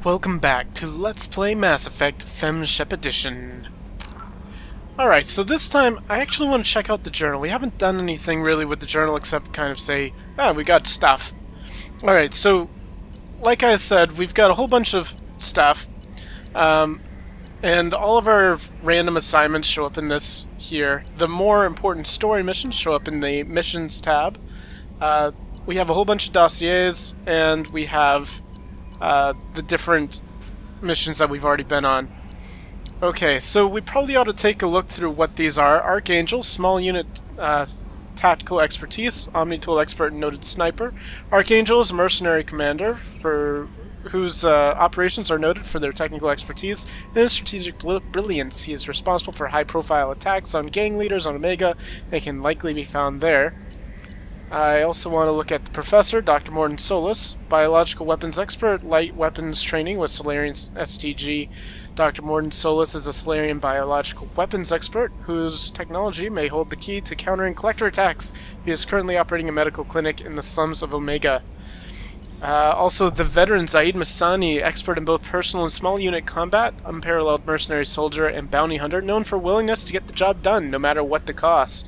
Welcome back to Let's Play Mass Effect Femshep Edition. Alright, so this time I actually want to check out the journal. We haven't done anything really with the journal except kind of say, we got stuff. Alright, so like I said, we've got a whole bunch of stuff. And all of our random assignments show up in this here. The more important story missions show up in the missions tab. We have a whole bunch of dossiers, and we have the different missions that we've already been on. Okay, so we probably ought to take a look through what these are. Archangel, small unit tactical expertise, Omni-tool expert and noted sniper. Archangel is a mercenary commander whose operations are noted for their technical expertise and strategic brilliance. He is responsible for high-profile attacks on gang leaders on Omega and can likely be found there. I also want to look at the Professor, Dr. Morton Solis, biological weapons expert, light weapons training with Solarian STG. Dr. Morton Solis is a Solarian biological weapons expert whose technology may hold the key to countering collector attacks. He is currently operating a medical clinic in the slums of Omega. Also, the veteran Zaid Masani, expert in both personal and small unit combat, unparalleled mercenary soldier and bounty hunter, known for willingness to get the job done, no matter what the cost.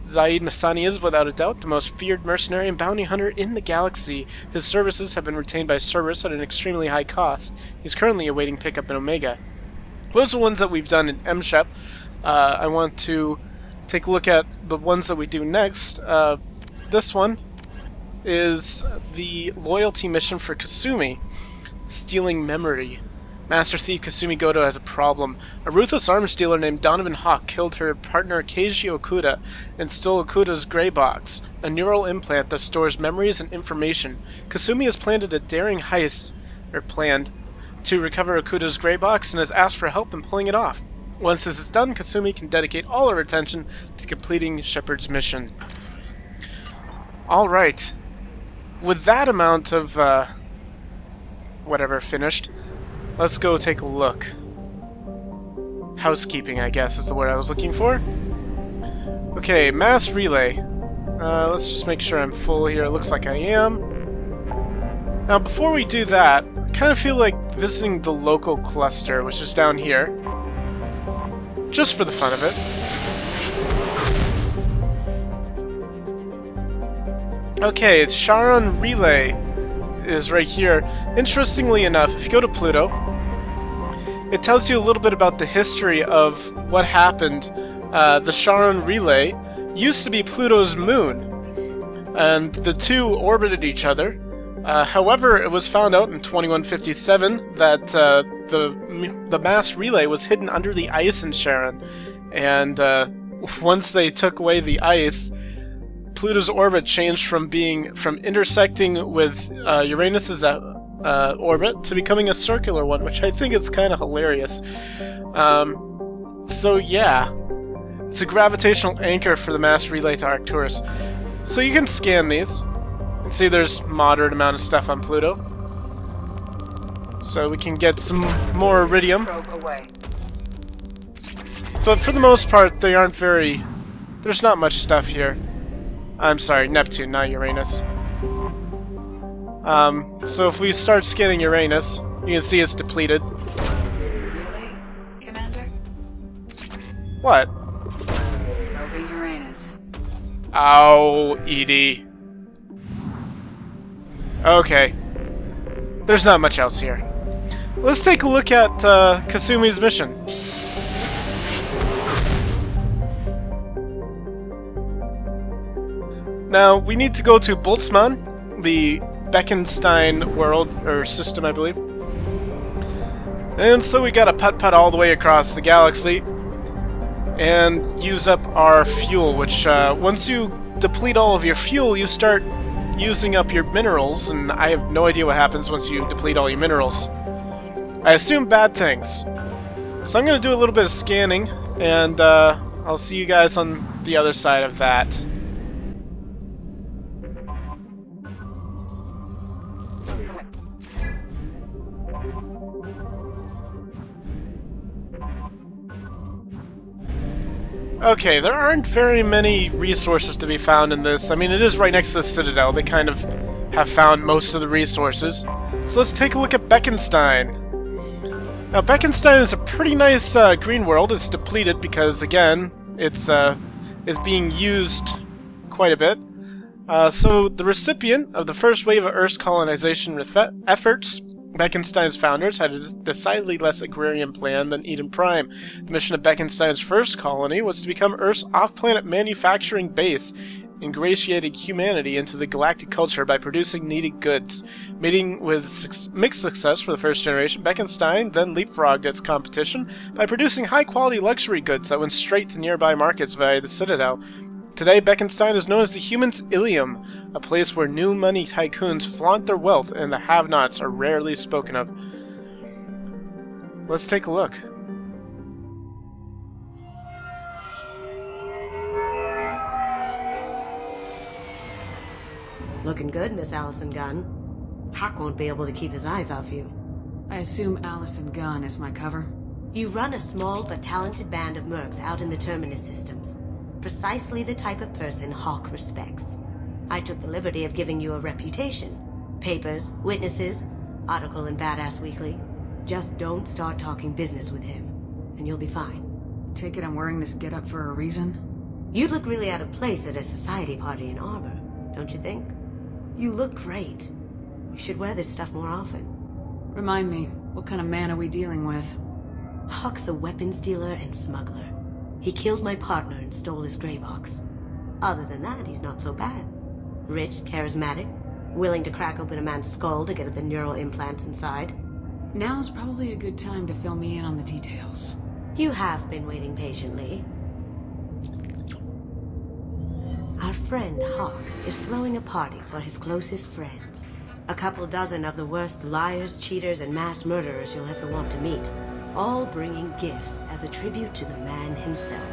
Zaid Masani is, without a doubt, the most feared mercenary and bounty hunter in the galaxy. His services have been retained by Cerberus at an extremely high cost. He's currently awaiting pickup in Omega. Those are the ones that we've done in MSHEP. I want to take a look at the ones that we do next. This one is the loyalty mission for Kasumi, stealing memory. Master Thief Kasumi Goto has a problem. A ruthless arms dealer named Donovan Hock killed her partner Keiji Okuda and stole Okuda's gray box, a neural implant that stores memories and information. Kasumi has planned a daring heist, to recover Okuda's gray box and has asked for help in pulling it off. Once this is done, Kasumi can dedicate all her attention to completing Shepard's mission. Alright. With that amount of, whatever finished, let's go take a look. Housekeeping, I guess, is the word I was looking for. Okay, mass relay. Let's just make sure I'm full here. It looks like I am. Now, before we do that, I kind of feel like visiting the local cluster, which is down here. Just for the fun of it. Okay, it's Charon Relay is right here. Interestingly enough, if you go to Pluto, it tells you a little bit about the history of what happened. The Charon Relay used to be Pluto's moon, and the two orbited each other. However, it was found out in 2157 that the mass relay was hidden under the ice in Charon, and once they took away the ice, Pluto's orbit changed from intersecting with Uranus's orbit to becoming a circular one, which I think is kind of hilarious. So yeah, it's a gravitational anchor for the mass relay to Arcturus. So you can scan these and see there's moderate amount of stuff on Pluto. So we can get some more iridium. But for the most part, they aren't very... There's not much stuff here. I'm sorry, Neptune, not Uranus. So if we start scanning Uranus, you can see it's depleted. Really, Commander? What? Over Uranus. Ow, Edie. Okay. There's not much else here. Let's take a look at Kasumi's mission. Now, we need to go to Boltzmann, the Bekenstein world, or system, I believe. And so we gotta putt-putt all the way across the galaxy and use up our fuel, which, once you deplete all of your fuel, you start using up your minerals, and I have no idea what happens once you deplete all your minerals. I assume bad things. So I'm gonna do a little bit of scanning, and, I'll see you guys on the other side of that. Okay, there aren't very many resources to be found in this. I mean, it is right next to the Citadel. They kind of have found most of the resources. So let's take a look at Beckenstein. Now, Beckenstein is a pretty nice green world. It's depleted because, again, it's is being used quite a bit. So the recipient of the first wave of Earth's colonization efforts, Beckenstein's founders had a decidedly less agrarian plan than Eden Prime. The mission of Beckenstein's first colony was to become Earth's off-planet manufacturing base, ingratiating humanity into the galactic culture by producing needed goods. Meeting with mixed success for the first generation, Beckenstein then leapfrogged its competition by producing high-quality luxury goods that went straight to nearby markets via the Citadel. Today, Beckenstein is known as the Human's Ilium, a place where new money tycoons flaunt their wealth and the have-nots are rarely spoken of. Let's take a look. Looking good, Miss Allison Gunn. Hock won't be able to keep his eyes off you. I assume Allison Gunn is my cover? You run a small but talented band of mercs out in the Terminus systems. Precisely the type of person Hock respects. I took the liberty of giving you a reputation. Papers, witnesses, article in Badass Weekly. Just don't start talking business with him, and you'll be fine. Take it I'm wearing this getup for a reason? You'd look really out of place at a society party in armor, don't you think? You look great. You should wear this stuff more often. Remind me, what kind of man are we dealing with? Hock's a weapons dealer and smuggler. He killed my partner and stole his gray box. Other than that, he's not so bad. Rich, charismatic, willing to crack open a man's skull to get at the neural implants inside. Now's probably a good time to fill me in on the details. You have been waiting patiently. Our friend Hock is throwing a party for his closest friends. A couple dozen of the worst liars, cheaters, and mass murderers you'll ever want to meet. All bringing gifts as a tribute to the man himself.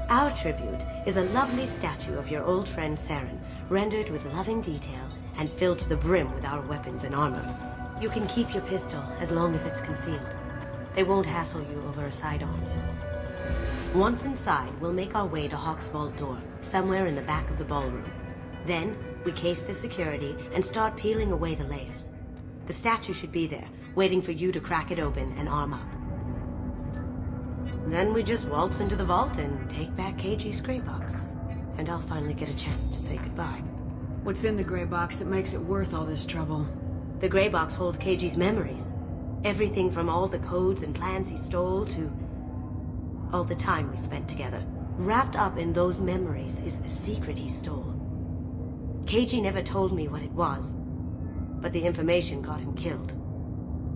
Our tribute is a lovely statue of your old friend Saren, rendered with loving detail and filled to the brim with our weapons and armor. You can keep your pistol as long as it's concealed. They won't hassle you over a side-on. Once inside, we'll make our way to Hock's vault door, somewhere in the back of the ballroom. Then, we case the security and start peeling away the layers. The statue should be there, waiting for you to crack it open and arm up. Then we just waltz into the vault and take back KG's gray box. And I'll finally get a chance to say goodbye. What's in the gray box that makes it worth all this trouble? The gray box holds KG's memories. Everything from all the codes and plans he stole to all the time we spent together. Wrapped up in those memories is the secret he stole. KG never told me what it was, but the information got him killed.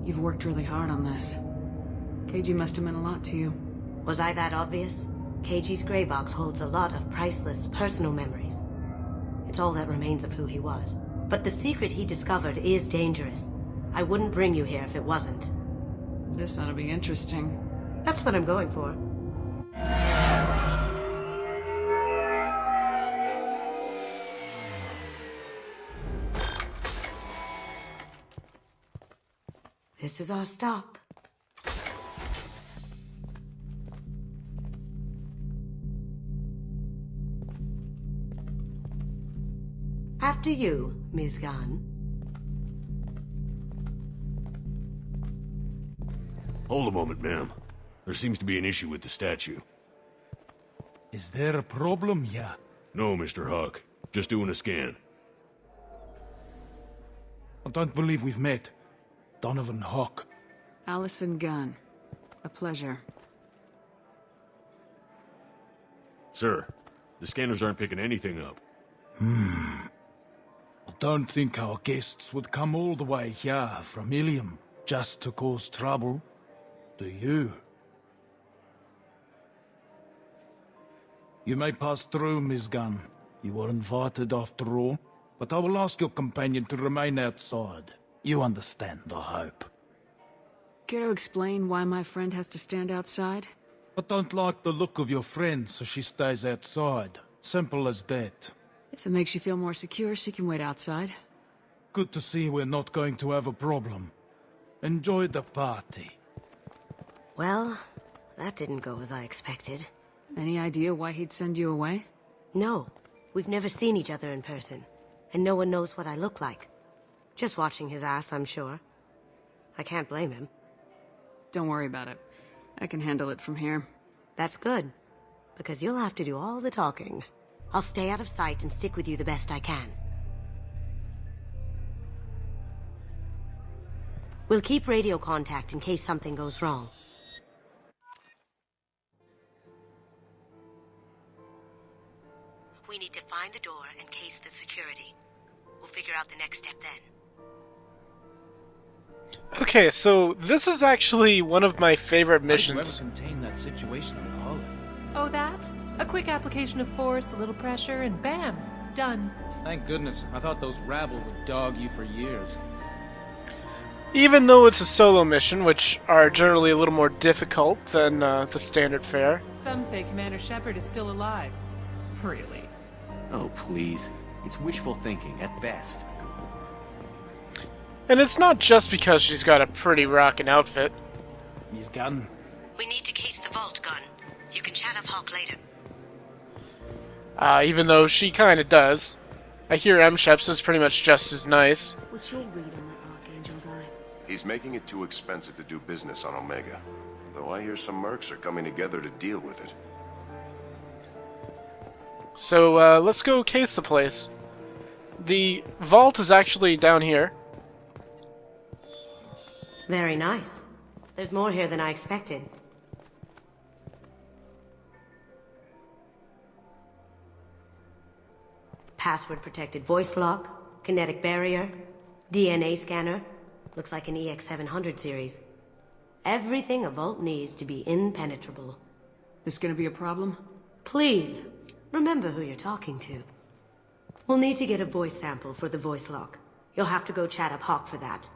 You've worked really hard on this. KG must have meant a lot to you. Was I that obvious? KG's gray box holds a lot of priceless personal memories. It's all that remains of who he was. But the secret he discovered is dangerous. I wouldn't bring you here if it wasn't. This ought to be interesting. That's what I'm going for. This is our stop. After you, Ms. Gunn. Hold a moment, ma'am. There seems to be an issue with the statue. Is there a problem here? No, Mr. Hock. Just doing a scan. I don't believe we've met. Donovan Hock. Allison Gunn. A pleasure. Sir, the scanners aren't picking anything up. I don't think our guests would come all the way here from Ilium just to cause trouble. Do you? You may pass through, Ms. Gunn. You were invited after all, but I will ask your companion to remain outside. You understand, I hope. Care to explain why my friend has to stand outside? I don't like the look of your friend, so she stays outside. Simple as that. If it makes you feel more secure, she can wait outside. Good to see we're not going to have a problem. Enjoy the party. Well, that didn't go as I expected. Any idea why he'd send you away? No, We've never seen each other in person, and no one knows what I look like. Just watching his ass, I'm sure. I can't blame him. Don't worry about it. I can handle it from here. That's good, because you'll have to do all the talking. I'll stay out of sight and stick with you the best I can. We'll keep radio contact in case something goes wrong. We need to find the door and case the security. We'll figure out the next step then. Okay, so this is actually one of my favorite missions. Contain that situation on the Olive. Oh, that? A quick application of force, a little pressure, and bam! Done. Thank goodness. I thought those rabble would dog you for years. Even though it's a solo mission, which are generally a little more difficult than the standard fare. Some say Commander Shepard is still alive. Really? Oh, please. It's wishful thinking, at best. And it's not just because she's got a pretty rockin' outfit. His gun. We need to case the vault gun. You can chat up Hock later. Even though she kinda does. I hear M-Sheps is pretty much just as nice. What's your read on that Archangel guy? He's making it too expensive to do business on Omega. Though I hear some mercs are coming together to deal with it. So, let's go case the place. The vault is actually down here. Very nice. There's more here than I expected. Password-protected voice lock, kinetic barrier, DNA scanner. Looks like an EX700 series. Everything a vault needs to be impenetrable. This gonna be a problem? Please, remember who you're talking to. We'll need to get a voice sample for the voice lock. You'll have to go chat up Hock for that.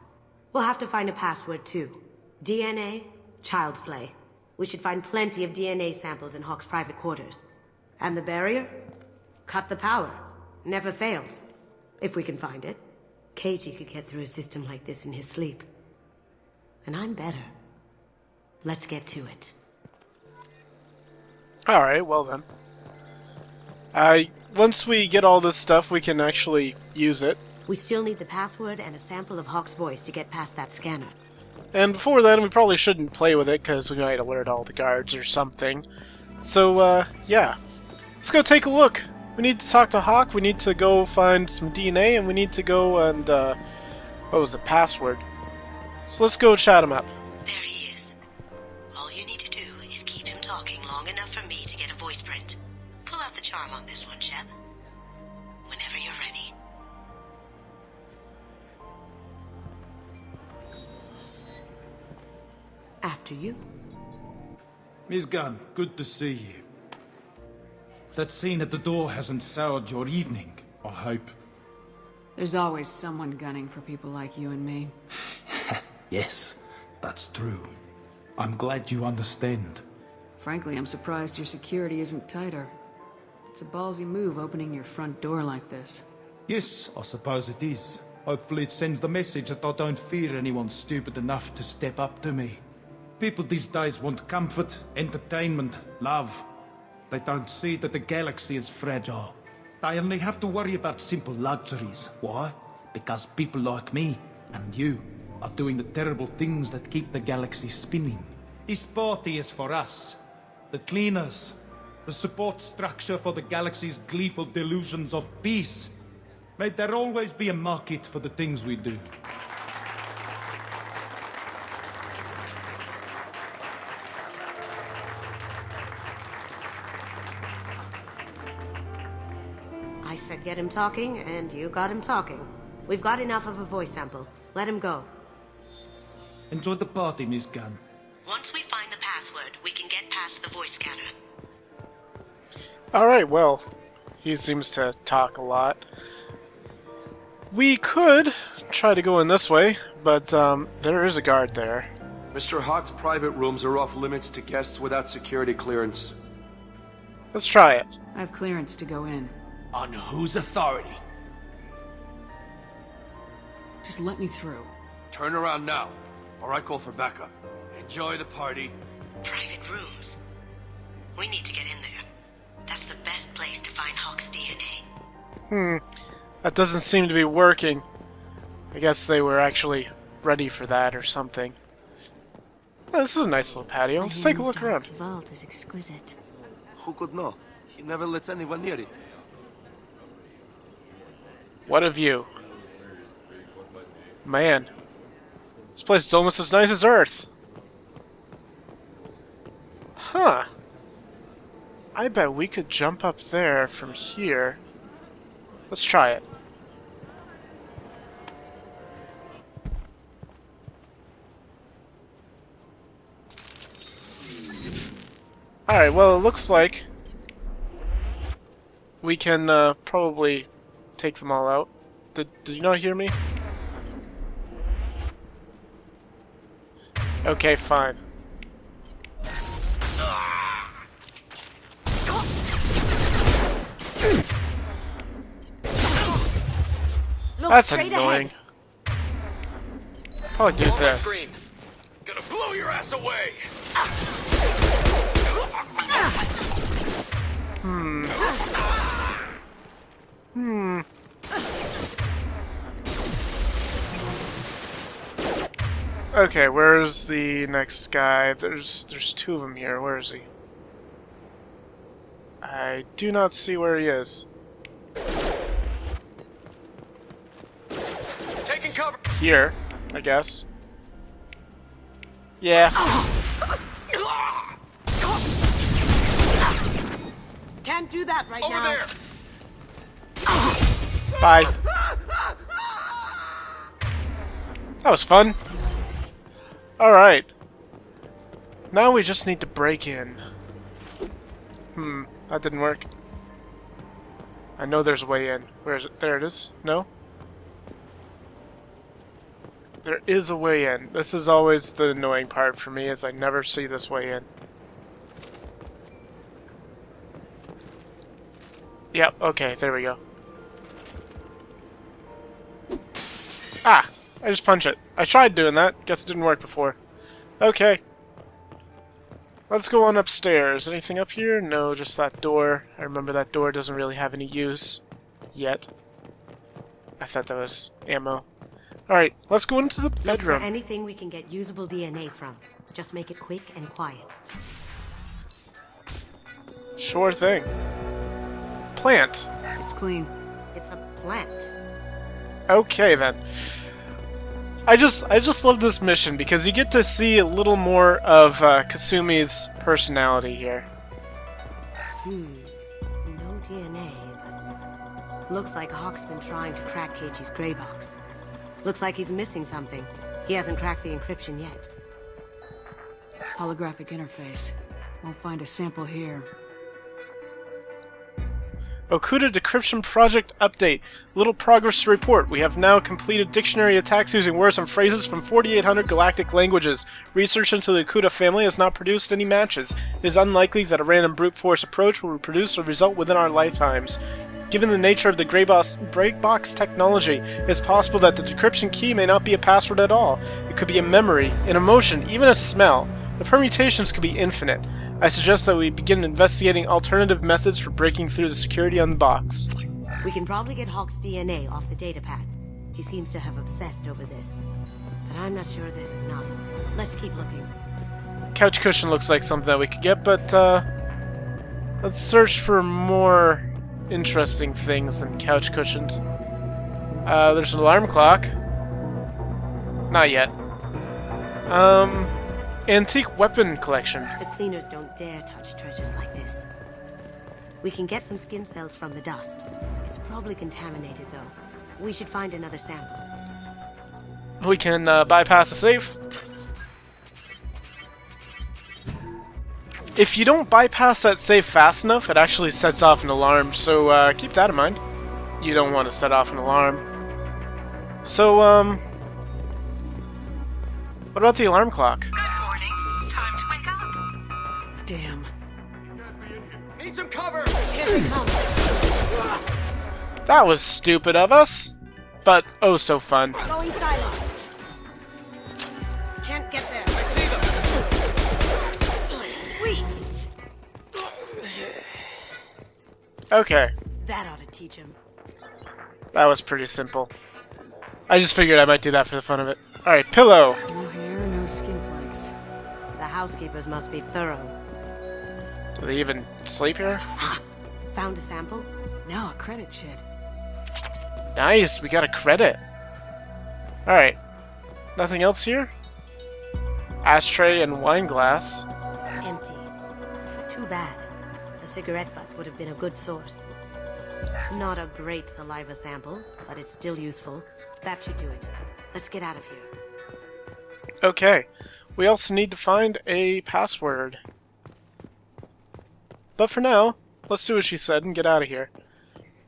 We'll have to find a password too. DNA, child's play. We should find plenty of DNA samples in Hock's private quarters. And the barrier? Cut the power. Never fails. If we can find it. KG could get through a system like this in his sleep. And I'm better. Let's get to it. Alright, well then. Once we get all this stuff, we can actually use it. We still need the password and a sample of Hock's voice to get past that scanner. And before then, we probably shouldn't play with it, because we might alert all the guards or something. So, yeah. Let's go take a look. We need to talk to Hock, we need to go find some DNA, and we need to go and, what was the password? So let's go chat him up. There he is. All you need to do is keep him talking long enough for me to get a voice print. Pull out the charm on this one, Shep. Whenever you're ready. After you. Miss Gunn, good to see you. That scene at the door hasn't soured your evening, I hope. There's always someone gunning for people like you and me. Yes, that's true. I'm glad you understand. Frankly, I'm surprised your security isn't tighter. It's a ballsy move opening your front door like this. Yes, I suppose it is. Hopefully it sends the message that I don't fear anyone stupid enough to step up to me. People these days want comfort, entertainment, love. They don't see that the galaxy is fragile. They only have to worry about simple luxuries. Why? Because people like me and you are doing the terrible things that keep the galaxy spinning. This party is for us, the cleaners, the support structure for the galaxy's gleeful delusions of peace. May there always be a market for the things we do. I said get him talking, and you got him talking. We've got enough of a voice sample. Let him go. Enjoy the party, Miss Gunn. Once we find the password, we can get past the voice scanner. Alright, well, he seems to talk a lot. We could try to go in this way, but there is a guard there. Mr. Hock's private rooms are off limits to guests without security clearance. Let's try it. I have clearance to go in. On whose authority? Just let me through. Turn around now, or I call for backup. Enjoy the party. Private rooms. We need to get in there. That's the best place to find Hock's DNA. That doesn't seem to be working. I guess they were actually ready for that or something. Oh, this is a nice little patio. Let's take a look around. Hock's vault is exquisite. Who could know? He never lets anyone near it. What a view. Man. This place is almost as nice as Earth. Huh. I bet we could jump up there from here. Let's try it. Alright, well, it looks like we can probably take them all out. Did you not hear me? Okay, fine. That's annoying. Probably do this. Gonna blow your ass away! Okay, where's the next guy? There's two of them here. Where is he? I do not see where he is. Taking cover! Here, I guess. Yeah. Can't do that right Over now. there! Bye. That was fun. Alright. Now we just need to break in. That didn't work. I know there's a way in. Where is it? There it is. No? There is a way in. This is always the annoying part for me, is I never see this way in. Yep, okay, there we go. Ah! I just punch it. I tried doing that. Guess it didn't work before. Okay. Let's go on upstairs. Anything up here? No, just that door. I remember that door doesn't really have any use. Yet. I thought that was ammo. Alright, let's go into the Look for bedroom. anything we can get usable DNA from. Just make it quick and quiet. Sure thing. Plant. It's clean. It's a plant. Okay then. I just love this mission because you get to see a little more of Kasumi's personality here. No DNA, but looks like Hock's been trying to crack Keiichi's gray box. Looks like he's missing something. He hasn't cracked the encryption yet. Holographic interface. Won't find a sample here. Okuda Decryption Project Update. Little progress to report. We have now completed dictionary attacks using words and phrases from 4,800 galactic languages. Research into the Okuda family has not produced any matches. It is unlikely that a random brute force approach will produce a result within our lifetimes. Given the nature of the gray box technology, it is possible that the decryption key may not be a password at all. It could be a memory, an emotion, even a smell. The permutations could be infinite. I suggest that we begin investigating alternative methods for breaking through the security on the box. We can probably get Hock's DNA off the datapad. He seems to have obsessed over this. But I'm not sure there's enough. Let's keep looking. Couch cushion looks like something that we could get, but let's search for more interesting things than couch cushions. There's an alarm clock. Not yet. Antique weapon collection. The cleaners don't dare touch treasures like this. We can get some skin cells from the dust. It's probably contaminated, though. We should find another sample. We can bypass the safe. If you don't bypass that safe fast enough, it actually sets off an alarm, so keep that in mind. You don't want to set off an alarm. So, what about the alarm clock? Damn. Need some cover! That was stupid of us, but oh so fun. Going silent. Can't get there. I see them! Sweet. Okay, That ought to teach him. that was pretty simple. I just figured I might do that for the fun of it. Alright, pillow. No hair, no skin flakes. The housekeepers must be thorough. Do they even sleep here? Found a sample? Now a credit sheet. Nice, we got a credit. Alright. Nothing else here? Ashtray and wine glass. Empty. Too bad. A cigarette butt would have been a good source. Not a great saliva sample, but it's still useful. That should do it. Let's get out of here. Okay. We also need to find a password. But for now, let's do what she said and get out of here.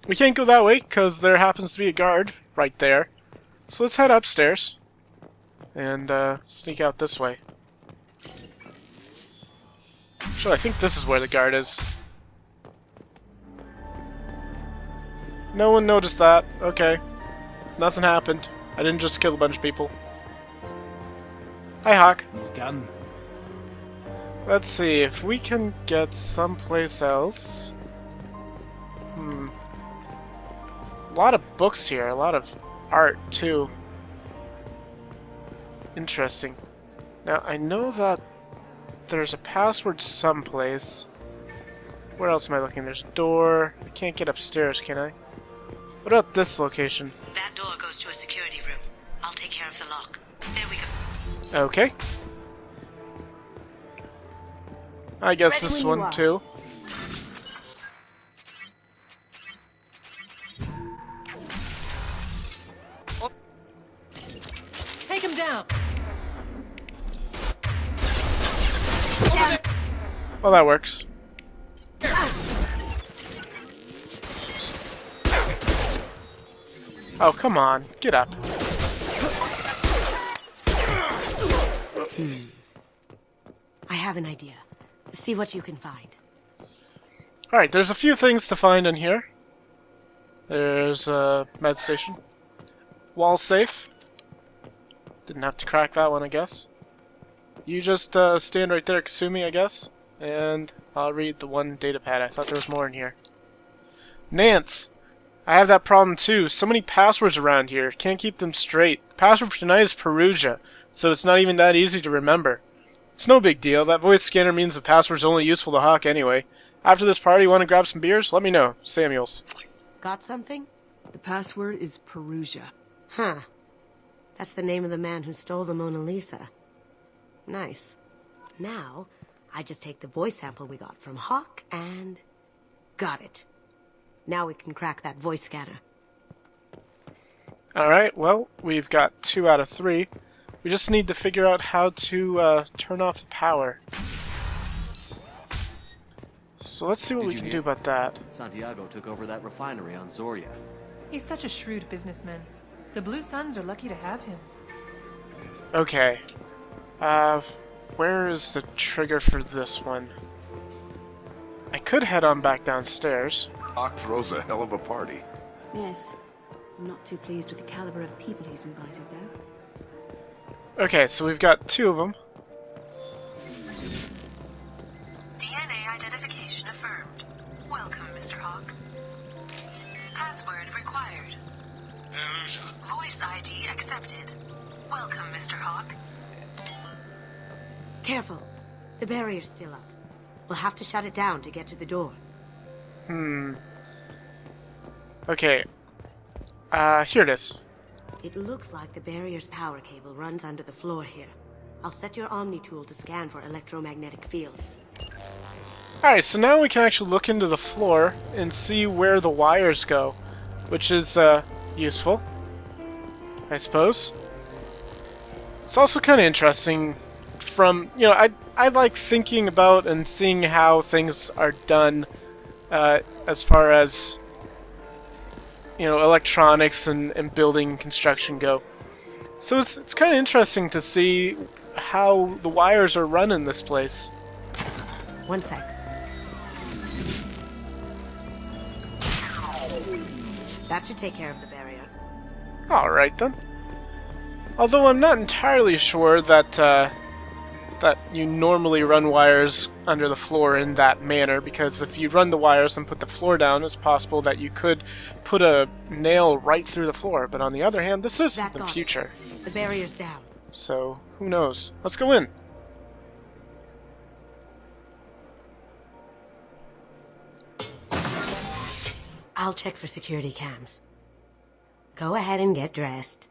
We can't go that way because there happens to be a guard right there. So let's head upstairs and sneak out this way. Actually, I think this is where the guard is. No one noticed that. Okay. Nothing happened. I didn't just kill a bunch of people. Hi, Hock. He's gone. Let's see if we can get someplace else. A lot of books here, a lot of art too. Interesting. Now I know that there's a password someplace. Where else am I looking? There's a door. I can't get upstairs, can I? What about this location? That door goes to a security room. I'll take care of the lock. There we go. Okay. I guess Ready this when you one are. too. Take him down. Well, that works. Oh, come on. Get up. I have an idea. See what you can find. Alright, there's a few things to find in here. There's a med station. Wall safe. Didn't have to crack that one, I guess. You just stand right there, Kasumi, I guess. And I'll read the one data pad. I thought there was more in here. Nance! I have that problem too. So many passwords around here. Can't keep them straight. The password for tonight is Perugia, so it's not even that easy to remember. It's no big deal. That voice scanner means the password's only useful to Hock anyway. After this party, want to grab some beers? Let me know. Samuels. Got something? The password is Perugia. Huh. That's the name of the man who stole the Mona Lisa. Nice. Now, I just take the voice sample we got from Hock and... got it. Now we can crack that voice scanner. Alright, well, we've got 2 out of 3. We just need to figure out how to turn off the power. So let's see what Did we you can hear? do about that. Santiago took over that refinery on Zoria. He's such a shrewd businessman. The Blue Suns are lucky to have him. Okay. Where is the trigger for this one? I could head on back downstairs. Hock throws a hell of a party. Yes. I'm not too pleased with the caliber of people he's invited, though. Okay, so we've got 2 of them. DNA identification affirmed. Welcome, Mr. Hock. Password required. Voice ID accepted. Welcome, Mr. Hock. Careful. The barrier's still up. We'll have to shut it down to get to the door. Okay. Here it is. It looks like the barrier's power cable runs under the floor here. I'll set your Omni tool to scan for electromagnetic fields. Alright, so now we can actually look into the floor and see where the wires go, which is, useful, I suppose. It's also kind of interesting from, you know, I like thinking about and seeing how things are done, as far as, you know, electronics and building construction go. So it's kind of interesting to see how the wires are run in this place. One sec. That should take care of the barrier. Alright then. Although I'm not entirely sure that that you normally run wires under the floor in that manner, because if you run the wires and put the floor down, it's possible that you could put a nail right through the floor. But on the other hand, this is the future. The barrier's down. So, who knows? Let's go in. I'll check for security cams. Go ahead and get dressed.